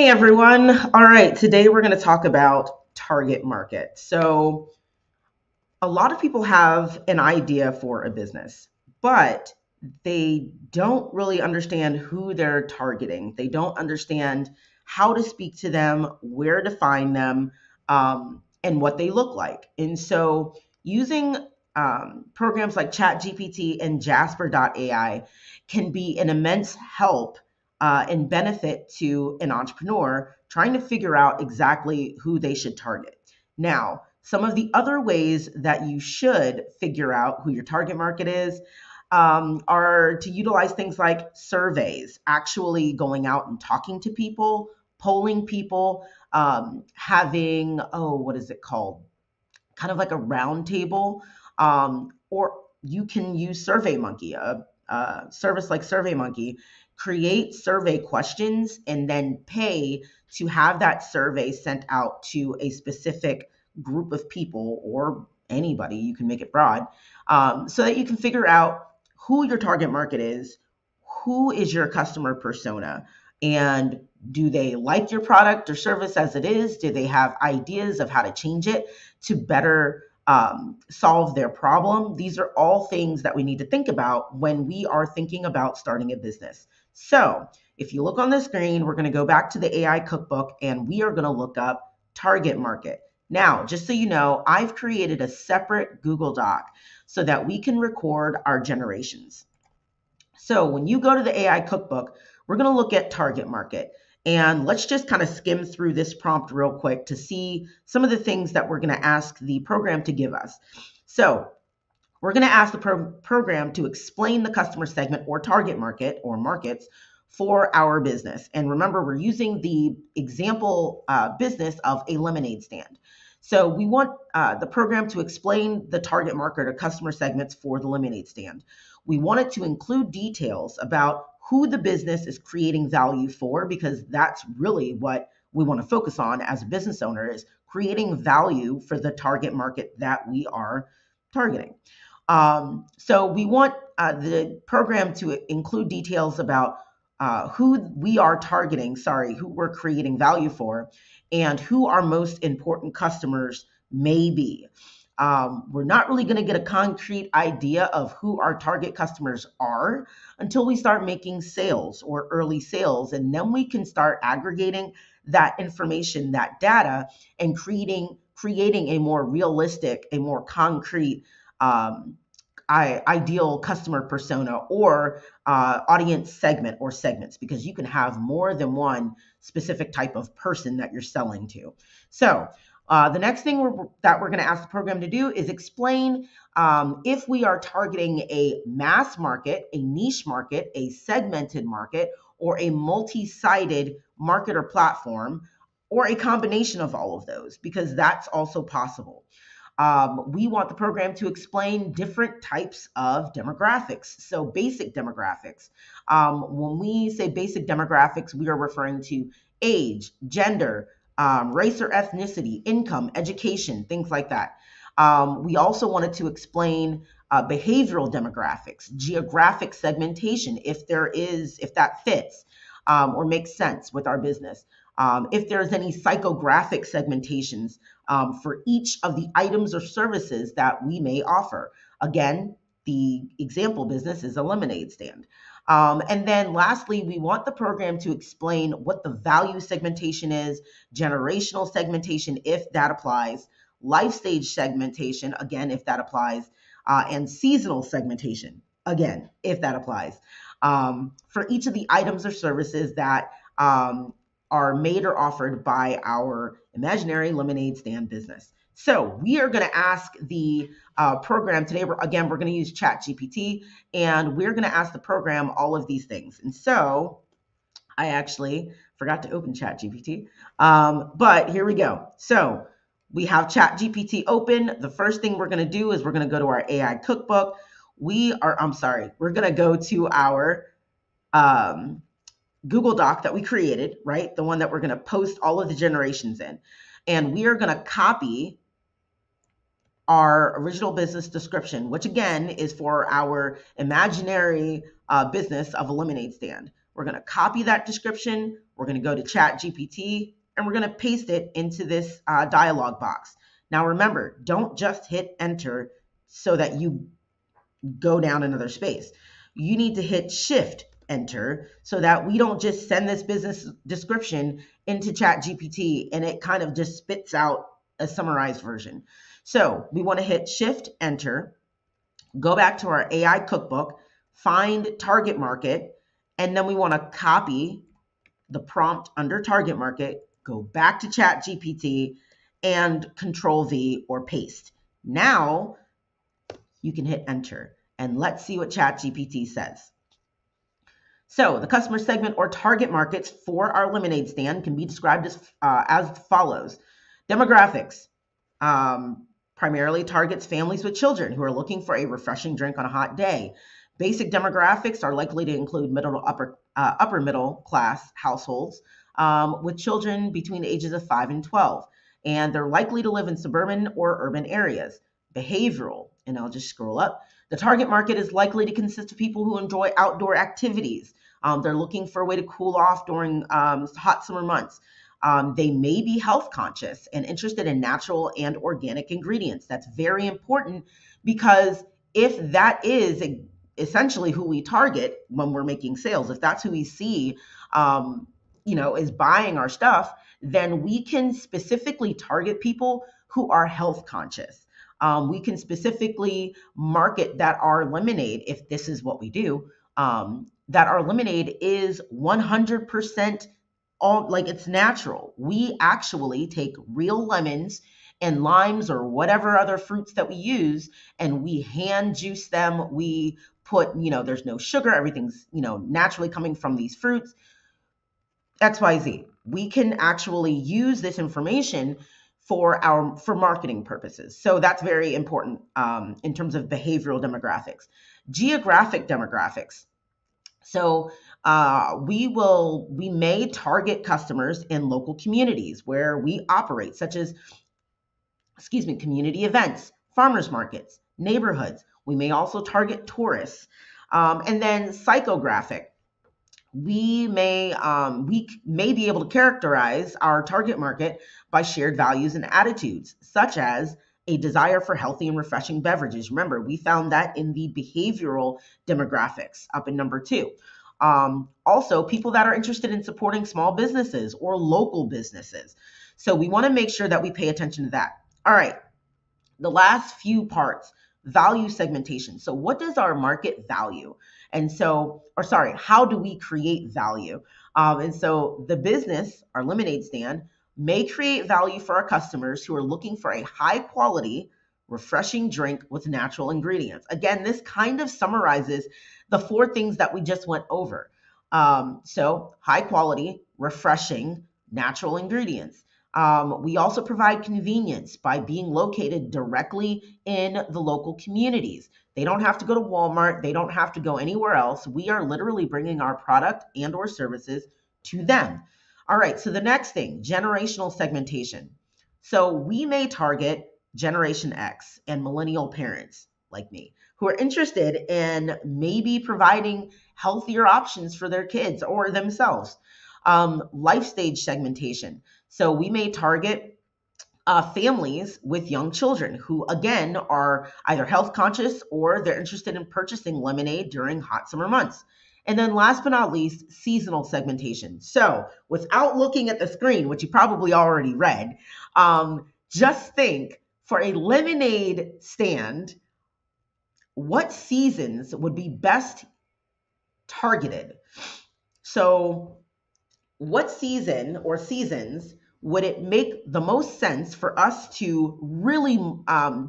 everyone. All right, today we're going to talk about target market. So, a lot of people have an idea for a business, but they don't really understand who they're targeting. They don't understand how to speak to them, where to find them, and what they look like. And so, using programs like ChatGPT and Jasper.ai can be an immense help and benefit to an entrepreneur trying to figure out exactly who they should target. Now, some of the other ways that you should figure out who your target market is are to utilize things like surveys, actually going out and talking to people, polling people, having, what is it called? Kind of like a round table, or you can use SurveyMonkey, a service like SurveyMonkey, create survey questions and then pay to have that survey sent out to a specific group of people or anybody. You can make it broad, so that you can figure out who your target market is, who is your customer persona, and do they like your product or service as it is? Do they have ideas of how to change it to better solve their problem? These are all things that we need to think about when we are thinking about starting a business. So if you look on the screen, we're going to go back to the AI cookbook and we are going to look up target market. Now, just so you know, I've created a separate Google Doc so that we can record our generations. So when you go to the AI cookbook, we're going to look at target market. And let's just kind of skim through this prompt real quick to see some of the things that we're going to ask the program to give us. So we're going to ask the program to explain the customer segment or target market or markets for our business. And remember, we're using the example business of a lemonade stand. So we want the program to explain the target market or customer segments for the lemonade stand. We want it to include details about who the business is creating value for, because that's really what we want to focus on as a business owner, is creating value for the target market that we are targeting. So we want the program to include details about who we are targeting, who we're creating value for, and who our most important customers may be. We're not really going to get a concrete idea of who our target customers are until we start making sales or early sales. And then we can start aggregating that information, that data, and creating a more realistic, a more concrete ideal customer persona or audience segment or segments, because you can have more than one specific type of person that you're selling to. So the next thing that we're going to ask the program to do is explain if we are targeting a mass market, a niche market, a segmented market, or a multi-sided market or platform, or a combination of all of those, because that's also possible. We want the program to explain different types of demographics. So basic demographics. When we say basic demographics, we are referring to age, gender, race or ethnicity, income, education, things like that. We also wanted to explain behavioral demographics, geographic segmentation, if that fits or makes sense with our business. If there's any psychographic segmentations for each of the items or services that we may offer. Again, the example business is a lemonade stand. And then lastly, we want the program to explain what the value segmentation is, generational segmentation, if that applies, life stage segmentation, again, if that applies, and seasonal segmentation, again, if that applies, for each of the items or services that are made or offered by our imaginary lemonade stand business. So we are going to ask the program today. We're going to use ChatGPT, and we're going to ask the program all of these things. And so I actually forgot to open ChatGPT, but here we go. So we have ChatGPT open. The first thing we're going to do is we're going to go to our AI cookbook. We're going to go to our Google Doc that we created, right? The one that we're going to post all of the generations in. And we are going to copy our original business description, which again is for our imaginary business of a lemonade stand. We're going to copy that description. We're going to go to ChatGPT and we're going to paste it into this dialog box. Now remember, don't just hit enter so that you go down another space. You need to hit shift enter so that we don't just send this business description into ChatGPT and it kind of just spits out a summarized version. So we want to hit shift enter, go back to our AI cookbook, find target market, and then we want to copy the prompt under target market, go back to ChatGPT and Control V or paste. Now you can hit enter and let's see what ChatGPT says. So the customer segment or target markets for our lemonade stand can be described as follows. Demographics primarily targets families with children who are looking for a refreshing drink on a hot day. Basic demographics are likely to include middle to upper middle class households with children between the ages of 5 and 12, and they're likely to live in suburban or urban areas. Behavioral, and I'll just scroll up. The target market is likely to consist of people who enjoy outdoor activities. They're looking for a way to cool off during hot summer months. They may be health conscious and interested in natural and organic ingredients. That's very important because if that is essentially who we target when we're making sales, if that's who we see, is buying our stuff, then we can specifically target people who are health conscious. We can specifically market that our lemonade, if this is what we do, that our lemonade is 100% it's natural. We actually take real lemons and limes or whatever other fruits that we use, and we hand juice them. We put, there's no sugar. Everything's, naturally coming from these fruits. XYZ. We can actually use this information for marketing purposes. So that's very important in terms of behavioral demographics. Geographic demographics. So we may target customers in local communities where we operate, such as, community events, farmers markets, neighborhoods. We may also target tourists. And then psychographic. We may be able to characterize our target market by shared values and attitudes, such as a desire for healthy and refreshing beverages. Remember, we found that in the behavioral demographics up in number 2. Also, people that are interested in supporting small businesses or local businesses. So we want to make sure that we pay attention to that. All right, the last few parts, value segmentation. So what does our market value? How do we create value? And so the business, our lemonade stand, may create value for our customers who are looking for a high quality, refreshing drink with natural ingredients. Again, this kind of summarizes the 4 things that we just went over. So high quality, refreshing, natural ingredients. We also provide convenience by being located directly in the local communities. They don't have to go to Walmart. They don't have to go anywhere else. We are literally bringing our product and or services to them. All right, so the next thing, generational segmentation. So we may target Generation X and millennial parents like me who are interested in maybe providing healthier options for their kids or themselves. Life stage segmentation. So we may target families with young children who, again, are either health conscious or they're interested in purchasing lemonade during hot summer months. And then last but not least, seasonal segmentation. So without looking at the screen, which you probably already read, just think for a lemonade stand, what seasons would be best targeted? So what season or seasons would it make the most sense for us to really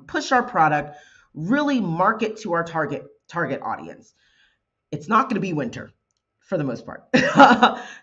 push our product, really market to our target audience? It's not going to be winter for the most part.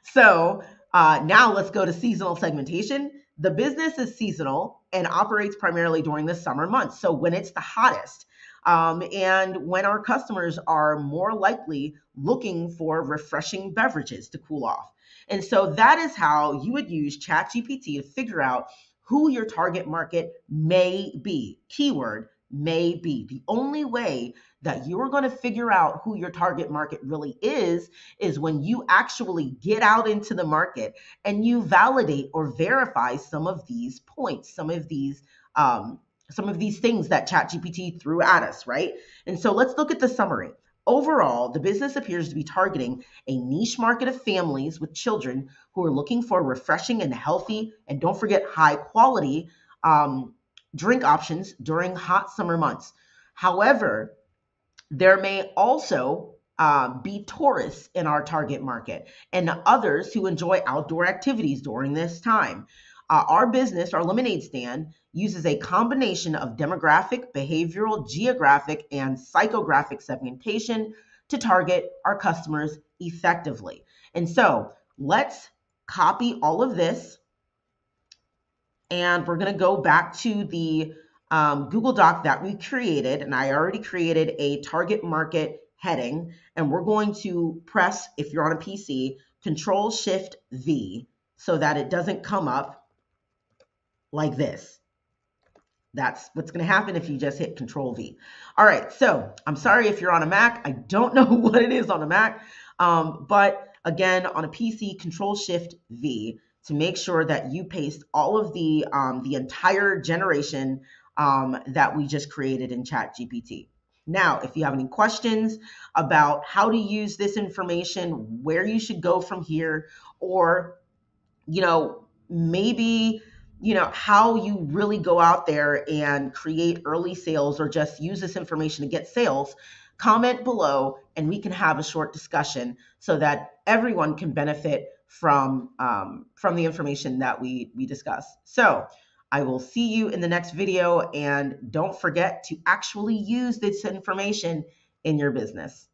So now let's go to seasonal segmentation. The business is seasonal and operates primarily during the summer months. So when it's the hottest and when our customers are more likely looking for refreshing beverages to cool off. And so that is how you would use ChatGPT to figure out who your target market may be. Keyword, may be. The only way that you're going to figure out who your target market really is when you actually get out into the market and you validate or verify some of these points, some of these things that ChatGPT threw at us, right? And so let's look at the summary. Overall, the business appears to be targeting a niche market of families with children who are looking for refreshing and healthy, and don't forget, high quality drink options during hot summer months. However, there may also be tourists in our target market and others who enjoy outdoor activities during this time. Our business, our lemonade stand, uses a combination of demographic, behavioral, geographic, and psychographic segmentation to target our customers effectively. And so let's copy all of this, and we're going to go back to the Google Doc that we created, and I already created a target market heading, and we're going to press, if you're on a PC, Control-Shift-V so that it doesn't come up like this. That's what's going to happen if you just hit Control-V. All right, so I'm sorry if you're on a Mac. I don't know what it is on a Mac, but again, on a PC, Control-Shift-V to make sure that you paste all of the entire generation that we just created in ChatGPT. Now, if you have any questions about how to use this information, where you should go from here, or, maybe, how you really go out there and create early sales or just use this information to get sales, comment below and we can have a short discussion so that everyone can benefit from the information that we discuss. So I will see you in the next video, and don't forget to actually use this information in your business.